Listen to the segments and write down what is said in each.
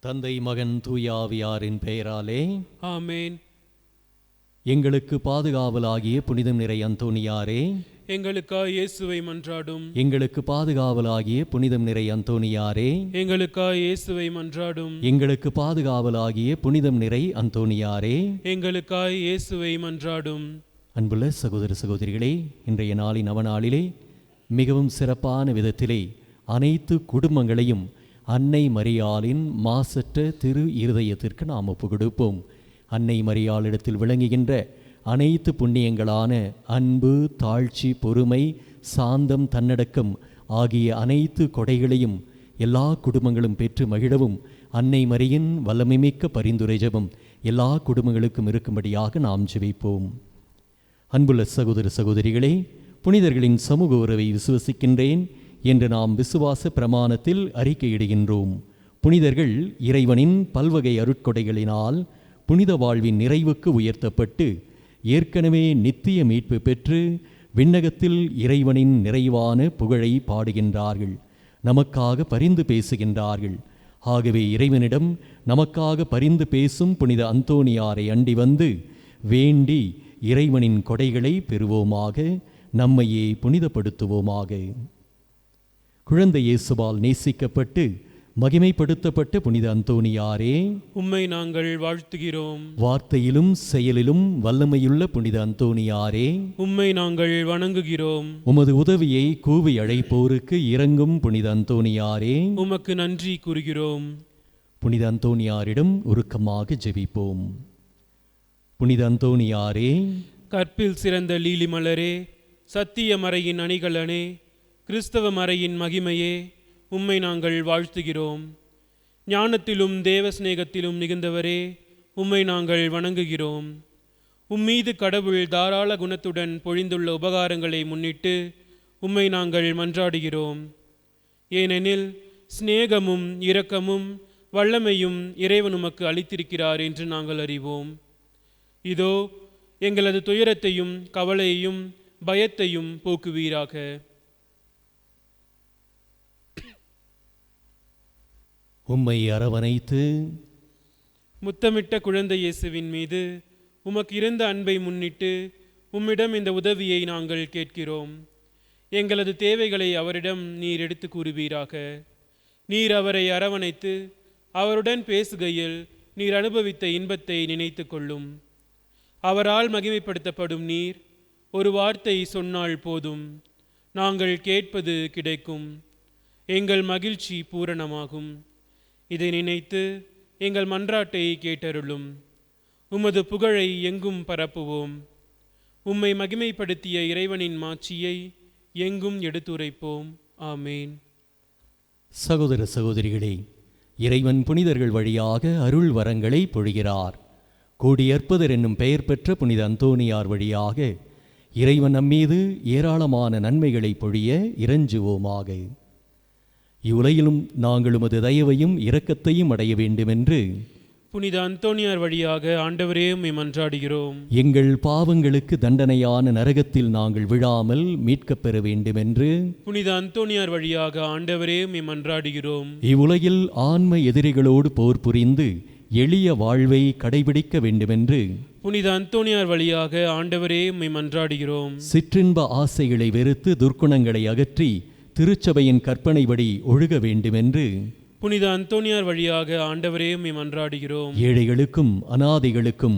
தந்தை மகன் தூயாவியாரின் பெயராலே ஆமேன். எங்களுக்கு பாதுகாவலாகிய புனிதம் நிறை அந்தோணியாரே, எங்களுக்காய் இயேசுவை மன்றாடும். எங்களுக்கு பாதுகாவலாகிய புனிதம் நிறை அந்தோணியாரே, எங்களுக்காய் இயேசுவை மன்றாடும். எங்களுக்கு பாதுகாவலாகிய புனிதம் நிறை அந்தோணியாரே, எங்களுக்காய் இயேசுவை மன்றாடும். அன்புள்ள சகோதர சகோதரிகளே, இன்றைய நாளின் நவநாளிலே மிகவும் சிறப்பான விதத்திலே அனைத்து குடும்பங்களையும் அன்னை மரியாளின் மாசற்ற திரு இருதயத்திற்கு நாம் ஒப்பு கொடுப்போம். அன்னை மரியாளிடத்தில் விளங்குகின்ற அனைத்து புண்ணியங்களான அன்பு, தாழ்ச்சி, பொறுமை, சாந்தம், தன்னடக்கம் ஆகிய அனைத்து கொடைகளையும் எல்லா குடும்பங்களும் பெற்று மகிழவும் அன்னை மரியின் வல்லமைமிக்க பரிந்துரை ஜெபம் எல்லா குடும்பங்களுக்கும் இருக்கும்படியாக நாம் ஜெபிப்போம். அன்புள்ள சகோதர சகோதரிகளே, புனிதர்களின் சமூக உறவை விசுவசிக்கின்றேன் என்று நாம் விசுவாச பிரமாணத்தில் அறிக்கையிடுகின்றோம். புனிதர்கள் இறைவனின் பல்வகை அருட்கொடைகளினால் புனித வாழ்வின் நிறைவுக்கு உயர்த்தப்பட்டு ஏற்கனவே நித்திய மீட்பு பெற்று விண்ணகத்தில் இறைவனின் நிறைவான புகழை பாடுகின்றார்கள், நமக்காக பரிந்து பேசுகின்றார்கள். ஆகவே இறைவனிடம் நமக்காக பரிந்து பேசும் புனித அந்தோணியாரை அண்டி வந்து வேண்டி இறைவனின் கொடைகளை பெறுவோமாக, நம்மையே புனிதப்படுத்துவோமாக. குழந்தை இயேசுவால் நேசிக்கப்பட்டு மகிமைப்படுத்தப்பட்ட புனித அந்தோணியாரே, உம்மை நாங்கள் வாழ்த்துகிறோம். வார்த்தையிலும் செயலிலும் வல்லமையுள்ள புனித அந்தோணியாரே, உம்மை நாங்கள் வணங்குகிறோம். உமது உதவியை கூவி அழைப்போருக்கு இறங்கும் புனித அந்தோணியாரே, உமக்கு நன்றி கூறுகிறோம். புனித அந்தோணியாரிடம் உருக்கமாக ஜெபிப்போம். புனித அந்தோணியாரே, கற்பில் சிறந்த லீலி மலரே, சத்திய மறையின் அணிகலனே, கிறிஸ்தவ மறையின் மகிமையே, உம்மை நாங்கள் வாழ்த்துகிறோம். ஞானத்திலும் தேவ சிநேகத்திலும் மிகுந்தவரே, உம்மை நாங்கள் வணங்குகிறோம். உம்மீது கடவுள் தாராள குணத்துடன் பொழிந்துள்ள உபகாரங்களை முன்னிட்டு உம்மை நாங்கள் மன்றாடுகிறோம். ஏனெனில் சிநேகமும் இரக்கமும் வல்லமையும் இறைவன் உமக்கு அளித்திருக்கிறார் என்று நாங்கள் அறிவோம். இதோ எங்களது துயரத்தையும் கவலையையும் பயத்தையும் போக்குவீராக. உம்மை அரவணைத்து முத்தமிட்ட குழந்தை இயேசுவின் மீது உமக்கு இருந்த அன்பை முன்னிட்டு உம்மிடம் இந்த உதவியை நாங்கள் கேட்கிறோம். எங்களது தேவைகளை அவரிடம் நீர் எடுத்து கூறுவீராக. நீர் அவரை அரவணைத்து அவருடன் பேசுகையில் நீர் அனுபவித்த இன்பத்தை நினைத்து கொள்ளும். அவரால் மகிமைப்படுத்தப்படும் நீர் ஒரு வார்த்தை சொன்னால் போதும், நாங்கள் கேட்பது கிடைக்கும், எங்கள் மகிழ்ச்சி பூரணமாகும். இதை நினைத்து எங்கள் மன்றாட்டை கேட்டருளும். உமது புகழை எங்கும் பரப்புவோம். உம்மை மகிமைப்படுத்திய இறைவனின் மாட்சியை எங்கும் எடுத்துரைப்போம். ஆமேன். சகோதர சகோதரிகளே, இறைவன் புனிதர்கள் வழியாக அருள் வரங்களை பொழிகிறார். கூடியற்பதர் என்னும் பெயர் பெற்ற புனித அந்தோணியார் வழியாக இறைவன் நம்மீது ஏராளமான நன்மைகளை பொழிய இறைஞ்சுவோமாக. இவ்வுலகிலும் நாங்கள் உமது தயவையும் இரக்கத்தையும் அடைய வேண்டுமென்று புனித அந்தோணியார் வழியாக ஆண்டவரே உம்மை மன்றாடுகிறோம். எங்கள் பாவங்களுக்கு தண்டனையான நரகத்தில் நாங்கள் விழாமல் மீட்கப் பெற வேண்டுமென்று புனித அந்தோணியார் வழியாக ஆண்டவரே உம்மை மன்றாடுகிறோம். இவ்வுலகில் ஆன்ம எதிரிகளோடு போர் புரிந்து எளிய வாழ்வை கடைபிடிக்க வேண்டுமென்று புனித அந்தோணியார் வழியாக ஆண்டவரே உம்மை மன்றாடுகிறோம். சிற்றின்ப ஆசைகளை வெறுத்து துர்க்குணங்களை அகற்றி திருச்சபையின் கற்பனைப்படி ஒழுக வேண்டுமென்று புனித அந்தோணியார் வழியாக ஆண்டவரே உம்மை மன்றாடுகிறோம். ஏழைகளுக்கும் அனாதைகளுக்கும்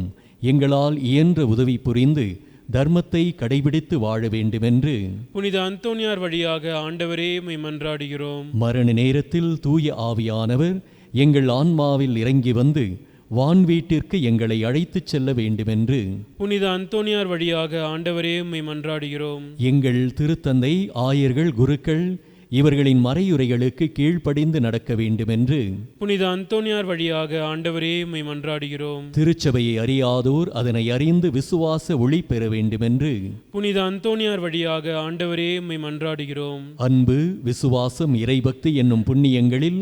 எங்களால் இயன்ற உதவி புரிந்து தர்மத்தை கடைபிடித்து வாழ வேண்டுமென்று புனித அந்தோணியார் வழியாக ஆண்டவரே உம்மை மன்றாடுகிறோம். மரண நேரத்தில் தூய ஆவியானவர் எங்கள் ஆன்மாவில் இறங்கி வந்து வான்வீட்டிற்கு எங்களை அழைத்துச் செல்ல வேண்டுமென்று புனித அந்தோணியார் வழியாக ஆண்டவரே உம்மை மன்றாடுகிறோம். எங்கள் திருத்தந்தை, ஆயர்கள், குருக்கள் இவர்களின் மறையுரைகளுக்கு கீழ்ப்படிந்து நடக்க வேண்டுமென்று புனித அந்தோணியார் வழியாக ஆண்டவரே உம்மை மன்றாடுகிறோம். திருச்சபையை அறியாதோர் அதனை அறிந்து விசுவாச ஒளி பெற வேண்டுமென்று புனித அந்தோணியார் வழியாக ஆண்டவரே உம்மை மன்றாடுகிறோம். அன்பு, விசுவாசம், இறைபக்தி என்னும் புண்ணியங்களில்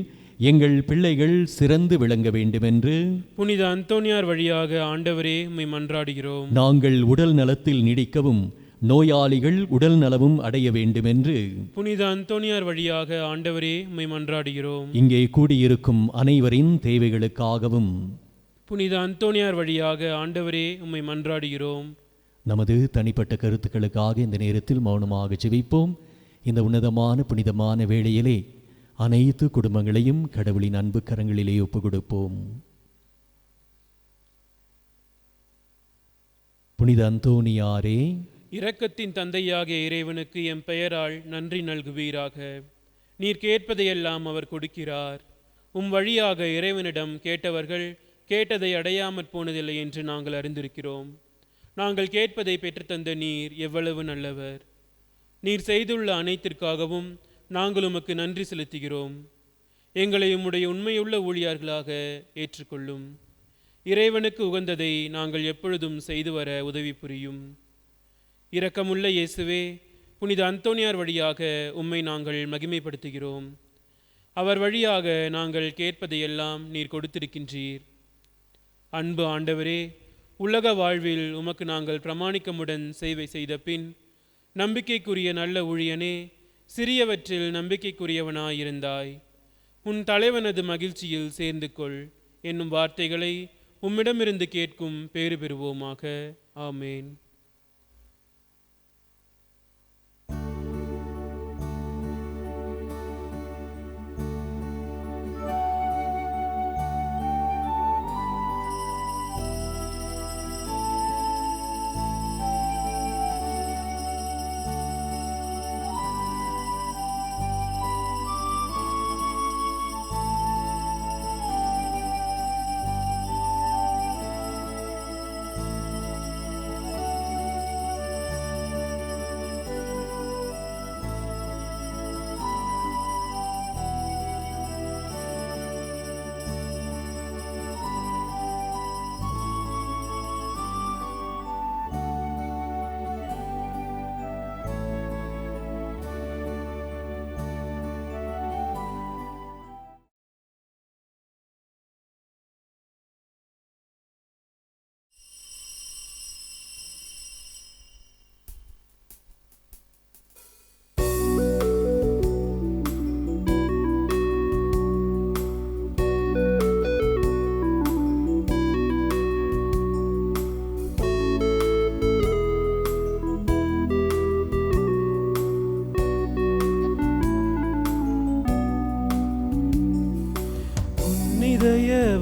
எங்கள் பிள்ளைகள் சிறந்து விளங்க வேண்டுமென்று புனித அந்தோணியார் வழியாக ஆண்டவரே உம்மை மன்றாடுகிறோம். நாங்கள் உடல் நலத்தில் நீடிக்கவும் நோயாளிகள் உடல் நலமும் அடைய வேண்டுமென்று புனித அந்தோணியார் வழியாக ஆண்டவரே உம்மை மன்றாடுகிறோம். இங்கே கூடியிருக்கும் அனைவரின் தேவைகளுக்காகவும் புனித அந்தோணியார் வழியாக ஆண்டவரே உம்மை மன்றாடுகிறோம். நமது தனிப்பட்ட கருத்துக்களுக்காக இந்த நேரத்தில் மௌனமாக ஜெபிப்போம். இந்த உன்னதமான புனிதமான வேளையிலே அனைத்து குடும்பங்களையும் கடவுளின் அன்பு கரங்களிலே ஒப்பு கொடுப்போம். புனித அந்தோணியாரே, இரக்கத்தின் தந்தையாகிய இறைவனுக்கு எம் பெயரால் நன்றி நல்குவீராக. நீர் கேட்பதையெல்லாம் அவர் கொடுக்கிறார். உம் வழியாக இறைவனிடம் கேட்டவர்கள் கேட்டதை அடையாமற் போனதில்லை என்று நாங்கள் அறிந்திருக்கிறோம். நாங்கள் கேட்பதை பெற்றுத்தந்த நீர் எவ்வளவு நல்லவர். நீர் செய்துள்ள அனைத்திற்காகவும் நாங்கள் உமக்கு நன்றி செலுத்துகிறோம். எங்களை உம்முடைய உண்மையுள்ள ஊழியர்களாக ஏற்றுக்கொள்ளும். இறைவனுக்கு உகந்ததை நாங்கள் எப்பொழுதும் செய்து வர உதவி புரியும். இரக்கமுள்ள இயேசுவே, புனித அந்தோணியார் வழியாக உம்மை நாங்கள் மகிமைப்படுத்துகிறோம். அவர் வழியாக நாங்கள் கேட்பதையெல்லாம் நீர் கொடுத்திருக்கின்றீர். அன்பு ஆண்டவரே, உலக வாழ்வில் உமக்கு நாங்கள் பிரமாணிக்கமுடன் சேவை செய்த பின், நம்பிக்கைக்குரிய நல்ல ஊழியனே, சிறியவற்றில் நம்பிக்கைக்குரியவனாயிருந்தாய். உன் தலைவனது மகிழ்ச்சியில் சேர்ந்து கொள் என்னும் வார்த்தைகளை உம்மிடமிருந்து கேட்கும் பேறு பெறுவோமாக. ஆமேன்.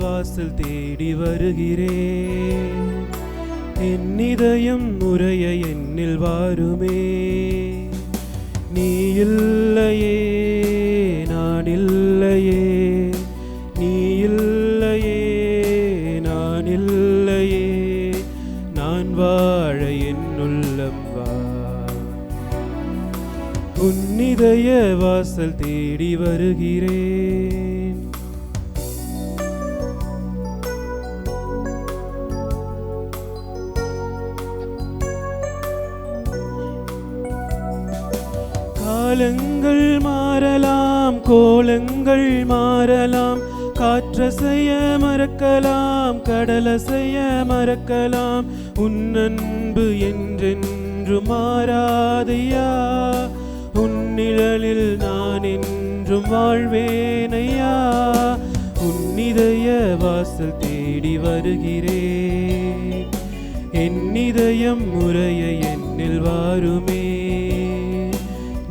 வாசல் தேடி வருகிறேன். என் இதயம் முறைய என்னில் வாருமே. நீ இல்லையே நான் இல்லையே, நீ இல்லையே நான் இல்லையே, நான் வாழ என் உள்ளம் வா. உன் இதய வாசல் தேடி வருகிறேன். காலங்கள் மாறலாம், கோலங்கள் மாறலாம், காற்றசைய மறக்கலாம், கடலசைய மறக்கலாம், உன் அன்பு என்றென்று மாறாதையா. உன் நிழலில் நான் என்றும் வாழ்வேனையா. உன் இதய வாசல் தேடி வருகிறேன். என் இதயம் முறைய என்னில் வாருமே.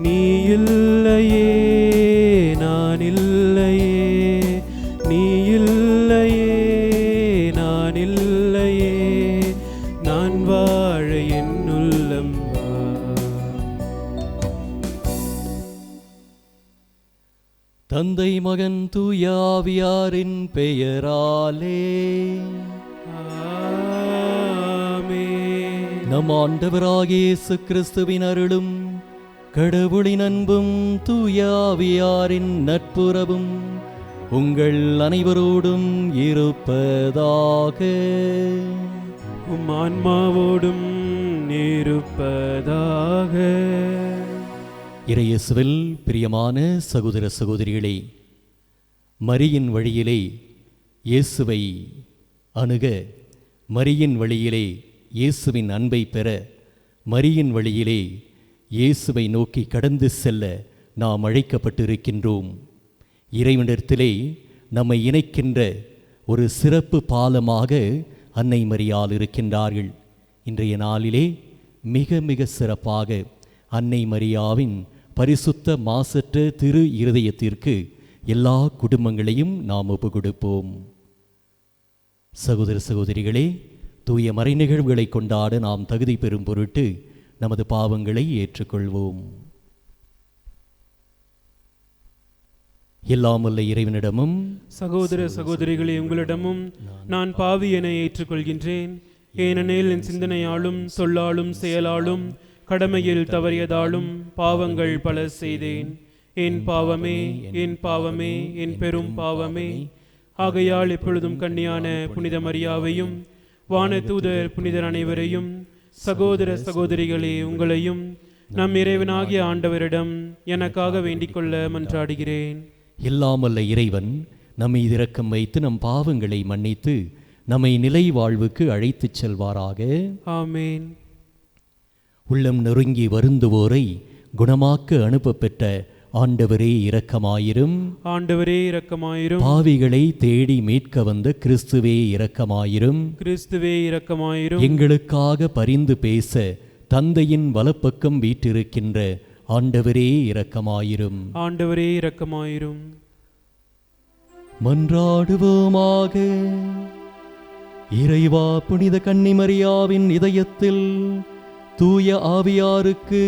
நீ இல்லையே நான் இல்லையே, நீ இல்லையே நான் இல்லையே, நான் வாழ என் உள்ளம் வா. தந்தை மகன் தூய ஆவியாரின் பெயராலே ஆமென். நம் ஆண்டவராகிய இயேசு கிறிஸ்துவின் அருளும் கடவுளின் அன்பும் தூய ஆவியாரின் நட்புறவும் உங்கள் அனைவரோடும் இருப்பதாக. உம் ஆன்மாவோடும் இருப்பதாக. இறையேசுவில் பிரியமான சகோதர சகோதரிகளே, மரியின் வழியிலே இயேசுவை அணுக, மரியின் வழியிலே இயேசுவின் அன்பை பெற மரியின் வழியிலே இயேசுவை நோக்கி கடந்து செல்ல நாம் அழைக்கப்பட்டிருக்கின்றோம். இறைவனிடத்திலே நம்மை இணைக்கின்ற ஒரு சிறப்பு பாலமாக அன்னை மரியாள் இருக்கின்றார்கள். இன்றைய நாளிலே மிக மிக சிறப்பாக அன்னை மரியாவின் பரிசுத்த மாசற்ற திரு இருதயத்திற்கு எல்லா குடும்பங்களையும் நாம் ஒப்பு கொடுப்போம். சகோதர சகோதரிகளே, தூய மறை நிகழ்வுகளை கொண்டாட நாம் தகுதி பெறும் பொருட்டு நமது பாவங்களை ஏற்றுக்கொள்வோம். எல்லாம் வல்ல இறைவனிடமும் சகோதர சகோதரிகளே, உங்களிடமும் நான் பாவி என ஏற்றுக்கொள்கின்றேன். ஏனெனில் என் சிந்தனையாலும் சொல்லாலும் செயலாலும் கடமையில் தவறியதாலும் பாவங்கள் பல செய்தேன். என் பாவமே, என் பாவமே, என் பெரும் பாவமே. ஆகையால் எப்பொழுதும் கன்னியான புனித மரியாவையும் வானதூதர் புனிதர் அனைவரையும், சகோதர சகோதரிகளே உங்களையும் நம் இறைவனாகிய ஆண்டவரிடம் எனக்காக வேண்டிக் கொள்ள மன்றாடுகிறேன். எல்லாம் வல்ல இறைவன் நம்மை இரக்கம் வைத்து நம் பாவங்களை மன்னித்து நம்மை நிலை வாழ்வுக்கு அழைத்துச் செல்வாராக. ஆமேன். உள்ளம் நெருங்கி வருந்துவோரை குணமாக்க அனுப்ப பெற்ற ஆண்டவரே இரக்கமாயிரும். ஆண்டவரே இரக்கமாயிரும். பாவிகளை தேடி மீட்க வந்த கிறிஸ்துவே இரக்கமாயிரும். கிறிஸ்துவே இரக்கமாயிரும். எங்களுக்காக பரிந்து பேச தந்தையின் வலப்பக்கம் வீற்றிருக்கின்ற ஆண்டவரே இரக்கமாயிரும். ஆண்டவரே இரக்கமாயிரும். மன்றாடுவோமாக. இறைவா, புனித கன்னிமரியாவின் இதயத்தில் தூய ஆவியாருக்கு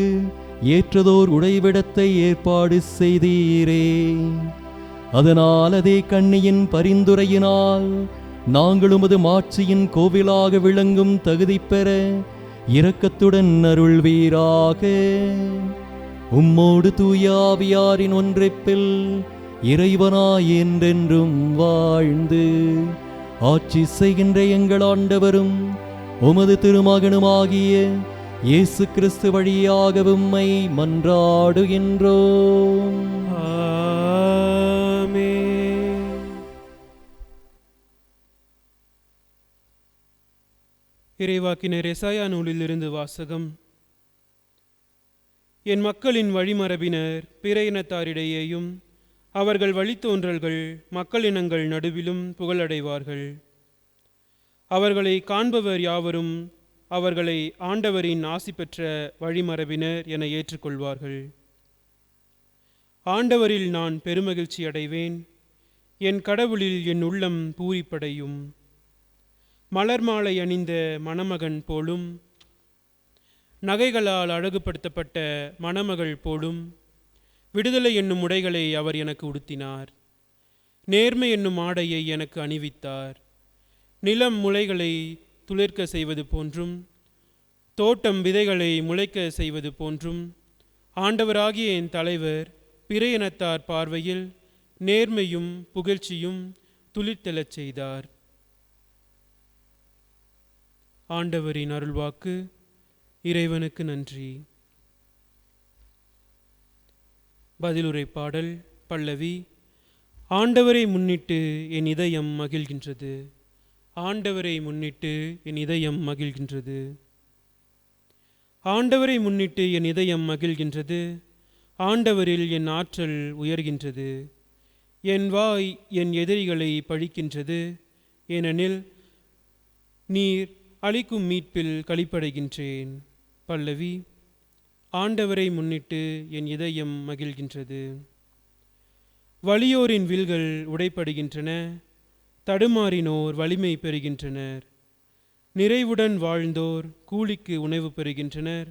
ஏற்றதோர் உறைவிடத்தை ஏற்பாடு செய்தீரே. அதனால் அதே கன்னியின் பரிந்துரையினால் நாங்களும் அது மாட்சியின் கோவிலாக விளங்கும் தகுதி பெற இரக்கத்துடன் அருள்வீராக. உம்மோடு தூய ஆவியாரின் ஒன்றைப்பில் இறைவனாய் என்றென்றும் வாழ்ந்து ஆட்சி செய்கின்ற எங்கள் ஆண்டவரும் உமது திருமகனுமாகிய இயேசு கிறிஸ்து வழியாக உம்மை மன்றாடுகின்றோம். ஆமென். இறைவாக்கினர் எசாயா நூலிலிருந்து வாசகம். என் மக்களின் வழிமரபினர் பிற இனத்தாரிடையேயும் அவர்கள் வழித்தோன்றல்கள் மக்களினங்கள் நடுவிலும் புகழடைவார்கள். அவர்களை காண்பவர் யாவரும் அவர்களை ஆண்டவரின் ஆசி பெற்ற வழிமரபினர் என ஏற்றுக்கொள்வார்கள். ஆண்டவரில் நான் பெருமகிழ்ச்சி அடைவேன், என் கடவுளில் என் உள்ளம் பூரிப்படையும். மலர் மாலை அணிந்த மணமகன் போலும் நகைகளால் அழகுபடுத்தப்பட்ட மணமகள் போலும் விடுதலை என்னும் உடைகளை அவர் எனக்கு உடுத்தினார். நேர்மை என்னும் ஆடையை எனக்கு அணிவித்தார். நிலம் முளைகளை துளிர்க்க செய்வது போன்றும் தோட்டம் விதைகளை முளைக்க செய்வது போன்றும் ஆண்டவராகிய என் தலைவர் பிற இனத்தார் பார்வையில் நேர்மையும் புகழ்ச்சியும் துளிர்த்தெழச் செய்தார். ஆண்டவரின் அருள்வாக்கு. இறைவனுக்கு நன்றி. பதிலுரை பாடல். பல்லவி. ஆண்டவரை முன்னிட்டு என் இதயம் மகிழ்கின்றது. ஆண்டவரை முன்னிட்டு என் இதயம் மகிழ்கின்றது. ஆண்டவரை முன்னிட்டு என் இதயம் மகிழ்கின்றது. ஆண்டவரில் என் ஆற்றல் உயர்கின்றது. என் வாய் என் எதிரிகளை பழிக்கின்றது. ஏனெனில் நீர் அளிக்கும் மீட்பில் களிப்படைகின்றேன். பல்லவி. ஆண்டவரை முன்னிட்டு என் இதயம் மகிழ்கின்றது. வலியோரின் வில்கள் உடைப்படுகின்றன. தடுமாறினோர் வலிமை பெறுகின்றனர். நிறைவுடன் வாழ்ந்தோர் கூலிக்கு உணவு பெறுகின்றனர்.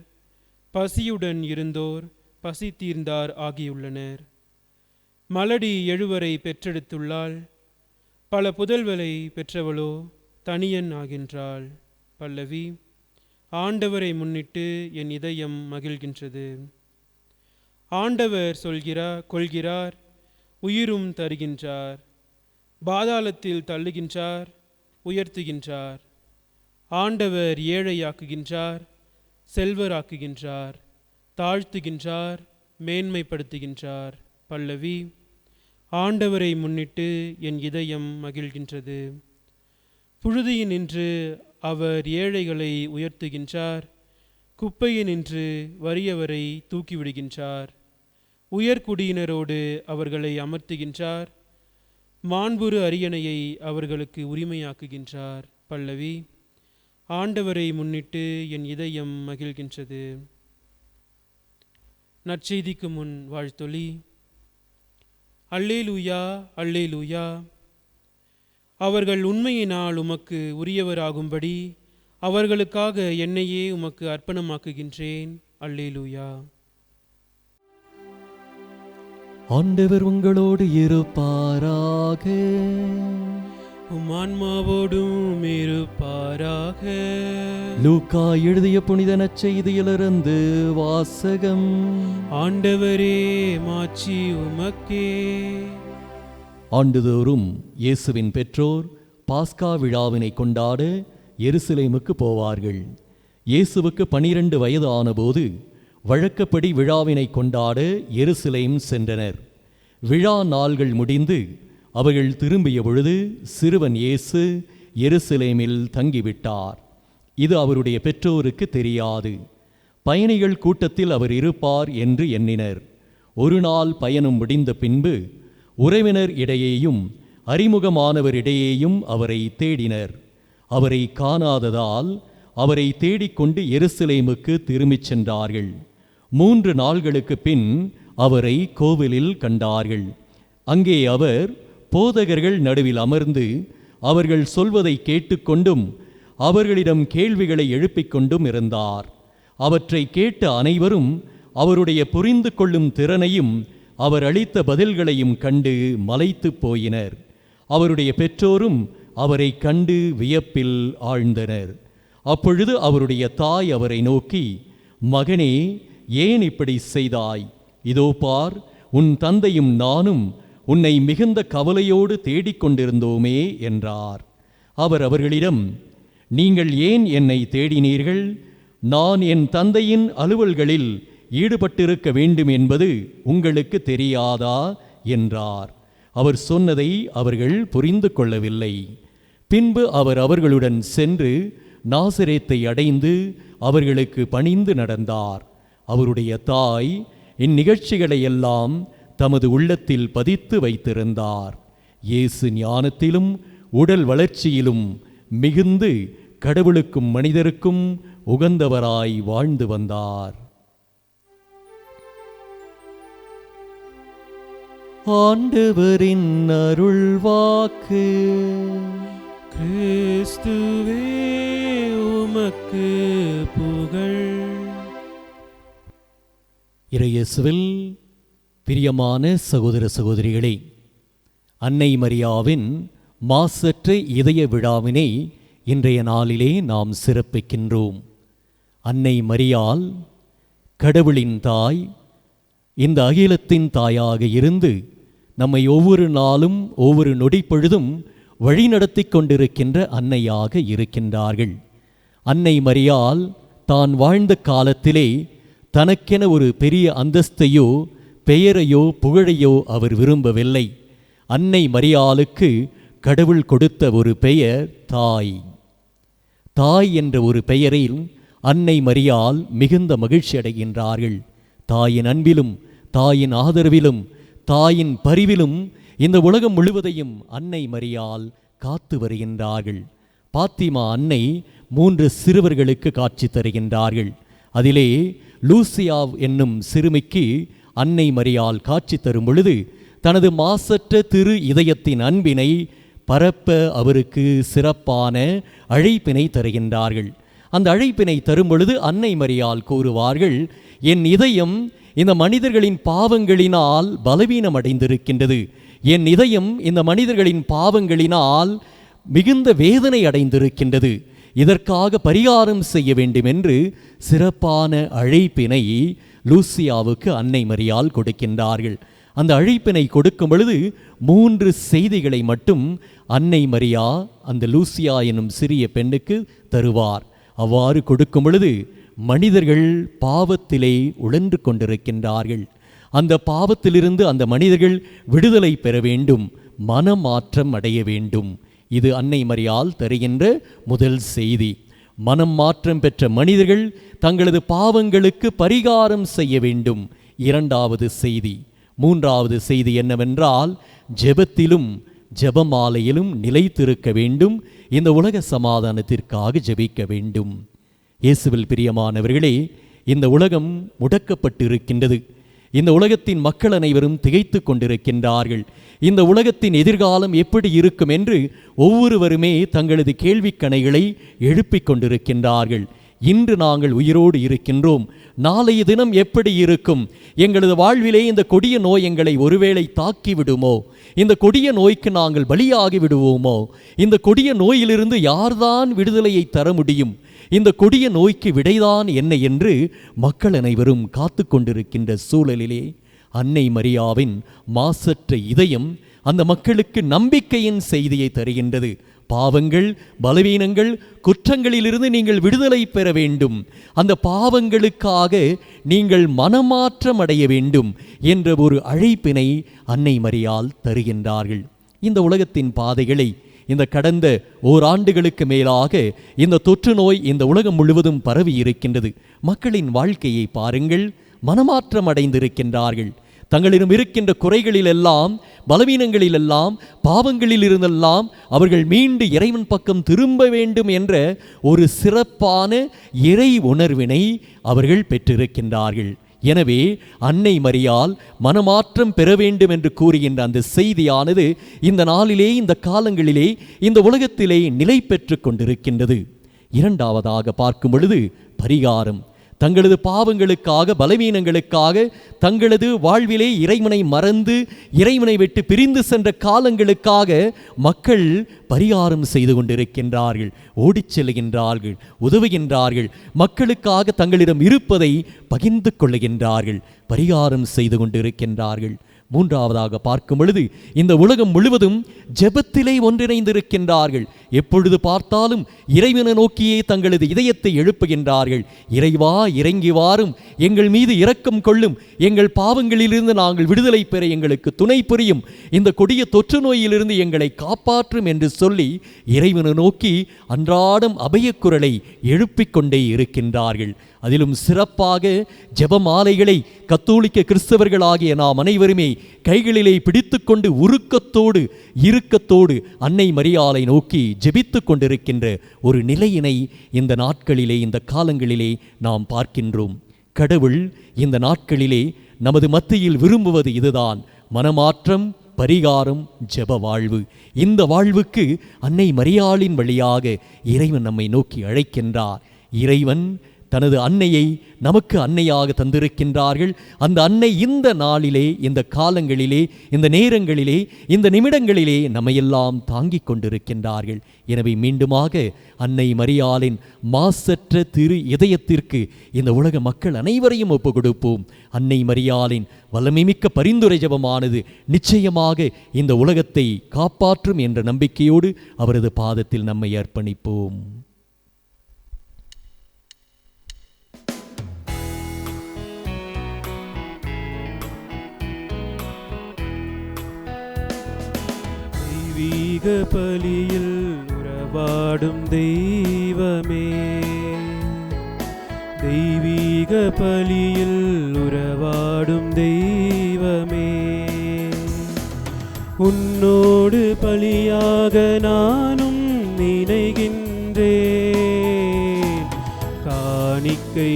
பசியுடன் இருந்தோர் பசி தீர்ந்தார் ஆகியுள்ளனர். மலடி எழுவரை பெற்றெடுத்துள்ளாள். பல புதல்வரை பெற்றவளோ தனியன் ஆகின்றாள். பல்லவி. ஆண்டவரை முன்னிட்டு என் இதயம் மகிழ்கின்றது. ஆண்டவர் கொள்கிறார், உயிரும் தருகின்றார். பாதாளத்தில் தள்ளுகின்றார், உயர்த்துகின்றார். ஆண்டவர் ஏழையாக்குகின்றார், செல்வராக்குகின்றார். தாழ்த்துகின்றார், மேன்மைப்படுத்துகின்றார். பல்லவி. ஆண்டவரை முன்னிட்டு என் இதயம் மகிழ்கின்றது. புழுதியினின்று அவர் ஏழைகளை உயர்த்துகின்றார். குப்பையினின்று வறியவரை தூக்கிவிடுகின்றார். உயர்குடியினரோடு அவர்களை அமர்த்துகின்றார். மாண்புறு அரியணையை அவர்களுக்கு உரிமையாக்குகின்றார். பல்லவி. ஆண்டவரை முன்னிட்டு என் இதயம் மகிழ்கின்றது. நற்செய்திக்கு முன் வாழ்த்தொலி. அல்லேலூயா, அல்லேலூயா. அவர்கள் உண்மையினால் உமக்கு உரியவராகும்படி அவர்களுக்காக என்னையே உமக்கு அர்ப்பணமாக்குகின்றேன். அல்லேலூயா. ஆண்டவர் உங்களோடு இருப்பாராக. உம் ஆன்மாவோடும் இருப்பாராக. லூக்கா எழுதிய புனித நற்செய்தியிலிருந்து வாசகம். ஆண்டவரே, மாட்சி உமக்கே. ஆண்டுதோறும் இயேசுவின் பெற்றோர் பாஸ்கா விழாவினை கொண்டாட எருசலேமுக்கு போவார்கள். இயேசுவுக்கு 12 வயது ஆனபோது வழக்கப்படி விழாவினை கொண்டாட எருசலேம் சென்றனர். விழா நாள்கள் முடிந்து அவர்கள் திரும்பிய பொழுது சிறுவன் இயேசு எருசலேமில் தங்கிவிட்டார். இது அவருடைய பெற்றோருக்கு தெரியாது. பயணிகள் கூட்டத்தில் அவர் இருப்பார் என்று எண்ணினர். ஒரு நாள் பயணம் முடிந்த பின்பு உறவினர் இடையேயும் அறிமுகமானவர் இடையேயும் அவரை தேடினர். அவரை காணாததால் அவரை தேடிக்கொண்டு எருசலேமுக்கு திரும்பிச் சென்றார்கள். 3 நாள்களுக்கு பின் அவரை கோவிலில் கண்டார்கள். அங்கே அவர் போதகர்கள் நடுவில் அமர்ந்து அவர்கள் சொல்வதை கேட்டுக்கொண்டும் அவர்களிடம் கேள்விகளை எழுப்பிக் கொண்டும் இருந்தார். அவற்றை கேட்ட அனைவரும் அவருடைய புரிந்து கொள்ளும் திறனையும் அவர் அளித்த பதில்களையும் கண்டு மலைத்து போயினர். அவருடைய பெற்றோரும் அவரை கண்டு வியப்பில் ஆழ்ந்தனர். அப்பொழுது அவருடைய தாய் அவரை நோக்கி, மகனே, ஏன் இப்படி செய்தாய்? இதோ பார், உன் தந்தையும் நானும் உன்னை மிகுந்த கவலையோடு தேடிக்கொண்டிருந்தோமே என்றார். அவர் அவர்களிடம், நீங்கள் ஏன் என்னை தேடினீர்கள்? நான் என் தந்தையின் அலுவல்களில் ஈடுபட்டிருக்க வேண்டும் என்பது உங்களுக்கு தெரியாதா என்றார். அவர் சொன்னதை அவர்கள் புரிந்து கொள்ளவில்லை. பின்பு அவர் அவர்களுடன் சென்று நாசரேத்தை அடைந்து அவர்களுக்கு பணிந்து நடந்தார். அவருடைய தாய் இந்நிகழ்ச்சிகளை எல்லாம் தமது உள்ளத்தில் பதித்து வைத்திருந்தார். இயேசு ஞானத்திலும் உடல் வளர்ச்சியிலும் மிகுந்து கடவுளுக்கும் மனிதருக்கும் உகந்தவராய் வாழ்ந்து வந்தார். ஆண்டவரின் அருள்வாக்கு. கிறிஸ்துவே, உமக்கு புகழ். இறையேசுவில் பிரியமான சகோதர சகோதரிகளே, அன்னை மரியாவின் மாசற்ற இதய விழாவினை இன்றைய நாளிலே நாம் சிறப்பிக்கின்றோம். அன்னை மரியாள் கடவுளின் தாய், இந்த அகிலத்தின் தாயாக இருந்து நம்மை ஒவ்வொரு நாளும் ஒவ்வொரு நொடிப்பொழுதும் வழிநடத்தி கொண்டிருக்கின்ற அன்னையாக இருக்கின்றார்கள். அன்னை மரியாள் தான் வாழ்ந்த காலத்திலே தனக்கென ஒரு பெரிய அந்தஸ்தையோ பெயரையோ புகழையோ அவர் விரும்பவில்லை. அன்னை மரியாளுக்கு கடவுள் கொடுத்த ஒரு பெயர் தாய். தாய் என்ற ஒரு பெயரில் அன்னை மரியாள் மிகுந்த மகிழ்ச்சி அடைகின்றார்கள். தாயின் அன்பிலும் தாயின் ஆதரவிலும் தாயின் பரிவிலும் இந்த உலகம் முழுவதையும் அன்னை மரியாள் காத்து வருகின்றார்கள். பாத்திமா அன்னை 3 சிறுவர்களுக்கு காட்சி தருகின்றார்கள். அதிலே லூசியா என்னும் சிறுமிக்கு அன்னை மரியாள் காட்சி தரும் பொழுது தனது மாசற்ற திரு இதயத்தின் அன்பினை பரப்ப அவருக்கு சிறப்பான அழைப்பினை தருகின்றார்கள். அந்த அழைப்பினை தரும் பொழுது அன்னை மரியாள் கூறுவார்கள், என் இதயம் இந்த மனிதர்களின் பாவங்களினால் பலவீனம் அடைந்திருக்கின்றது. என் இதயம் இந்த மனிதர்களின் பாவங்களினால் மிகுந்த வேதனை அடைந்திருக்கின்றது. இதற்காக பரிகாரம் செய்ய வேண்டும் என்று சிறப்பான அழைப்பினை லூசியாவுக்கு அன்னை மரியாள் கொடுக்கின்றார்கள். அந்த அழைப்பினை கொடுக்கும் பொழுது 3 செய்திகளை மட்டும் அன்னை மரியா அந்த லூசியா எனும் சிறிய பெண்ணுக்கு தருவார். அவ்வாறு கொடுக்கும் பொழுது மனிதர்கள் பாவத்திலே உழன்று கொண்டிருக்கின்றார்கள். அந்த பாவத்திலிருந்து அந்த மனிதர்கள் விடுதலை பெற வேண்டும், மனமாற்றம் அடைய வேண்டும். இது அன்னை மரியாள் தருகின்ற முதல் செய்தி. மனம் மாற்றம் பெற்ற மனிதர்கள் தங்களது பாவங்களுக்கு பரிகாரம் செய்ய வேண்டும். இரண்டாவது செய்தி. மூன்றாவது செய்தி என்னவென்றால், ஜெபத்திலும் ஜெபமாலையிலும் நிலைத்திருக்க வேண்டும். இந்த உலக சமாதானத்திற்காக ஜெபிக்க வேண்டும். இயேசுவில் பிரியமானவர்களே, இந்த உலகம் முடக்கப்பட்டிருக்கின்றது. இந்த உலகத்தின் மக்கள் அனைவரும் திகைத்து கொண்டிருக்கின்றார்கள். இந்த உலகத்தின் எதிர்காலம் எப்படி இருக்கும் என்று ஒவ்வொருவருமே தங்களது கேள்விக்கணைகளை எழுப்பிக் கொண்டிருக்கின்றார்கள். இன்று நாங்கள் உயிரோடு இருக்கின்றோம், நாளைய தினம் எப்படி இருக்கும்? எங்களது வாழ்விலே இந்த கொடிய நோய் எங்களை ஒருவேளை தாக்கிவிடுமோ? இந்த கொடிய நோய்க்கு நாங்கள் பலியாகி விடுவோமோ? இந்த கொடிய நோயிலிருந்து யார்தான் விடுதலையை தர முடியும்? இந்த கொடிய நோய்க்கு விடைதான் என்ன என்று மக்கள் அனைவரும் காத்து கொண்டிருக்கின்ற சூழலிலே அன்னை மரியாவின் மாசற்ற இதயம் அந்த மக்களுக்கு நம்பிக்கையின் செய்தியை தருகின்றது. பாவங்கள், பலவீனங்கள், குற்றங்களிலிருந்து நீங்கள் விடுதலை பெற வேண்டும், அந்த பாவங்களுக்காக நீங்கள் மனமாற்றம் அடைய வேண்டும் என்ற ஒரு அழைப்பினை அன்னை மரியாள் தருகின்றார்கள். இந்த உலகத்தின் பாதைகளை இந்த கடந்த ஓராண்டுகளுக்கு மேலாக இந்த தொற்று நோய் இந்த உலகம் முழுவதும் பரவி இருக்கின்றது. மக்களின் வாழ்க்கையை பாருங்கள், மனமாற்றம் அடைந்திருக்கின்றார்கள். தங்களிடம் இருக்கின்ற குறைகளிலெல்லாம், பலவீனங்களிலெல்லாம், பாவங்களில் இருந்தெல்லாம் அவர்கள் மீண்டு இறைவன் பக்கம் திரும்ப வேண்டும் என்ற ஒரு சிறப்பான இறை உணர்வினை அவர்கள் பெற்றிருக்கின்றார்கள். எனவே அன்னை மரியாள் மனமாற்றம் பெற வேண்டும் என்று கூறுகின்ற அந்த செய்தியானது இந்த நாளிலே, இந்த காலங்களிலே, இந்த உலகத்திலே நிலை பெற்று கொண்டிருக்கின்றது. இரண்டாவதாக பார்க்கும் பொழுது பரிகாரம். தங்களது பாவங்களுக்காக, பலவீனங்களுக்காக, தங்களது வாழ்விலே இறைவனை மறந்து இறைவனை விட்டு பிரிந்து சென்ற காலங்களுக்காக மக்கள் பரிகாரம் செய்து கொண்டிருக்கின்றார்கள், ஓடிச் செல்கின்றார்கள், உதவுகின்றார்கள். மக்களுக்காக தங்களிடம் இருப்பதை பகிர்ந்து கொள்ளுகின்றார்கள், பரிகாரம் செய்து கொண்டிருக்கின்றார்கள். மூன்றாவதாக பார்க்கும் பொழுது இந்த உலகம் முழுவதும் ஜெபத்திலே ஒன்றிணைந்திருக்கின்றார்கள். எப்பொழுது பார்த்தாலும் இறைவனை நோக்கியே தங்களது இதயத்தை எழுப்புகின்றார்கள். இறைவா, இறங்கி வாரும், எங்கள் மீது இரக்கம் கொள்ளும், எங்கள் பாவங்களிலிருந்து நாங்கள் விடுதலை பெற எங்களுக்கு துணை புரியும், இந்த கொடிய தொற்று நோயிலிருந்து எங்களை காப்பாற்றும் என்று சொல்லி இறைவனை நோக்கி அன்றாடம் அபயக்குரலை எழுப்பிக் கொண்டே இருக்கின்றார்கள். அதிலும் சிறப்பாக ஜெபமாலைகளை கத்தோலிக்க கிறிஸ்தவர்களாகிய நாம் அனைவருமே கைகளிலே பிடித்து கொண்டு உருக்கத்தோடு இறுக்கத்தோடு அன்னை மரியாளை நோக்கி ஜெபித்து கொண்டிருக்கின்ற ஒரு நிலையினை இந்த நாட்களிலே, இந்த காலங்களிலே நாம் பார்க்கின்றோம். கடவுள் இந்த நாட்களிலே நமது மத்தியில் விரும்புவது இதுதான், மனமாற்றம், பரிகாரம், ஜெப வாழ்வு. இந்த வாழ்வுக்கு அன்னை மரியாளின் வழியாக இறைவன் நம்மை நோக்கி அழைக்கின்றார். இறைவன் தனது அன்னையை நமக்கு அன்னையாக தந்திருக்கின்றார்கள். அந்த அன்னை இந்த நாளிலே, இந்த காலங்களிலே, இந்த நேரங்களிலே, இந்த நிமிடங்களிலே நம்மையெல்லாம் தாங்கிக் கொண்டிருக்கின்றார்கள். எனவே மீண்டுமாக அன்னை மரியாளின் மாசற்ற திரு இதயத்திற்கு இந்த உலக மக்கள் அனைவரையும் ஒப்பு கொடுப்போம். அன்னை மரியாளின் வல்லமைமிக்க பரிந்துரை ஜெபமானது நிச்சயமாக இந்த உலகத்தை காப்பாற்றும் என்ற நம்பிக்கையோடு அவரது பாதத்தில் நம்மை அர்ப்பணிப்போம். தெய்வீக பலியில் உறவாடும் தெய்வமே, தெய்வீக பலியில் உறவாடும் தெய்வமே, உன்னோடு பலியாக நானும் நினைகின்றேன். காணிக்கை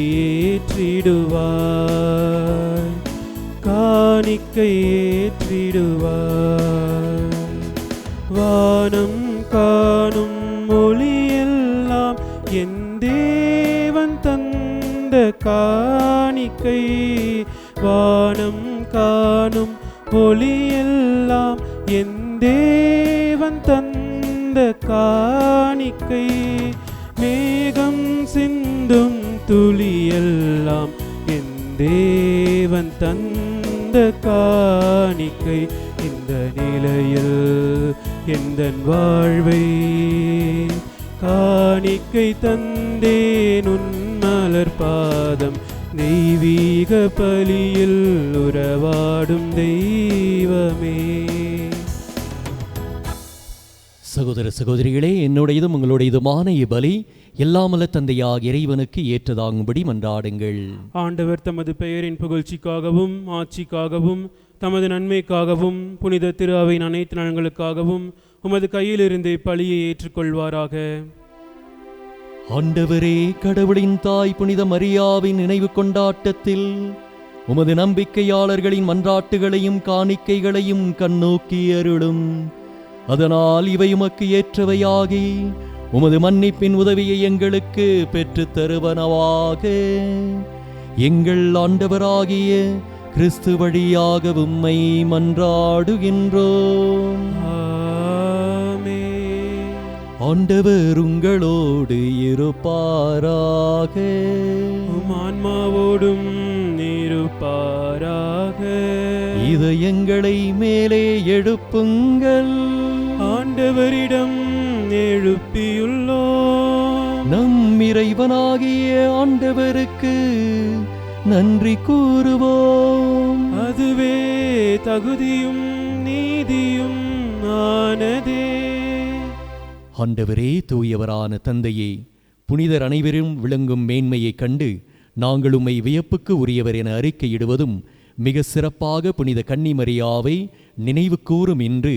ஏற்றிடுவாய், காணிக்கை ஏற்றிடுவாய். வானம் காணும் ஒளியெல்லாம் என் தேவன் தந்த காணிக்கை, வானம் காணும் ஒளியெல்லாம் என் தேவன் தந்த காணிக்கை. மேகம் சிந்தும் துளியெல்லாம் என் தேவன் தந்த காணிக்கை. இந்த நிலையில் எந்தன் வாழ்வை காணிக்கை தந்தேன் உன் மலர் பாதம். தெய்வீக பலியில் உறவாடும் தெய்வமே. சகோதர சகோதரிகளே, என்னுடையதும் உங்களுடையதுமான இப்பலி எல்லாமல்ல தந்தையாக இறைவனுக்கு ஏற்றதாகும்படி மன்றாடுங்கள். ஆண்டவர் தமது பெயரின் புகழ்ச்சிக்காகவும் ஆட்சிக்காகவும் தமது நன்மைக்காகவும் புனித திரு அவையின் அனைத்து நலன்களுக்காகவும் உமது கையிலிருந்து பலியை ஏற்றுக்கொள்வாராக. ஆண்டவரே, கடவுளின் தாய் புனித மரியாவின் நினைவு கொண்டாட்டத்தில் உமது நம்பிக்கையாளர்களின் மன்றாட்டுகளையும் காணிக்கைகளையும் கண்ணோக்கி அருளும். அதனால் இவை உமக்கு ஏற்றவையாகி உமது மன்னிப்பின் உதவியை எங்களுக்கு பெற்றுத் தருவனவாக. எங்கள் ஆண்டவராகிய கிறிஸ்து வழியாக உம்மை மன்றாடுகின்றோம். ஆமென். ஆண்டவர் உங்களோடு இருப்பாராக. உம் ஆன்மாவோடும் இருப்பாராக. இதயங்களை மேலே எழுப்புங்கள். ஆண்டவரிடம் எழுப்பியுள்ளோம். நம் இறைவனாகிய ஆண்டவருக்கு நன்றி கூறுவோம். அதுவே தகுதியும் நீதியும் ஆனதே. ஆண்டவரே, தூயவரான தந்தையே, புனிதர் அனைவரும் விளங்கும் மேன்மையைக் கண்டு நாங்கள் உம்மை வியப்புக்கு உரியவர் என அறிக்கையிடுவதும், மிக சிறப்பாக புனித கன்னிமரியாவை நினைவு கூறும் இன்று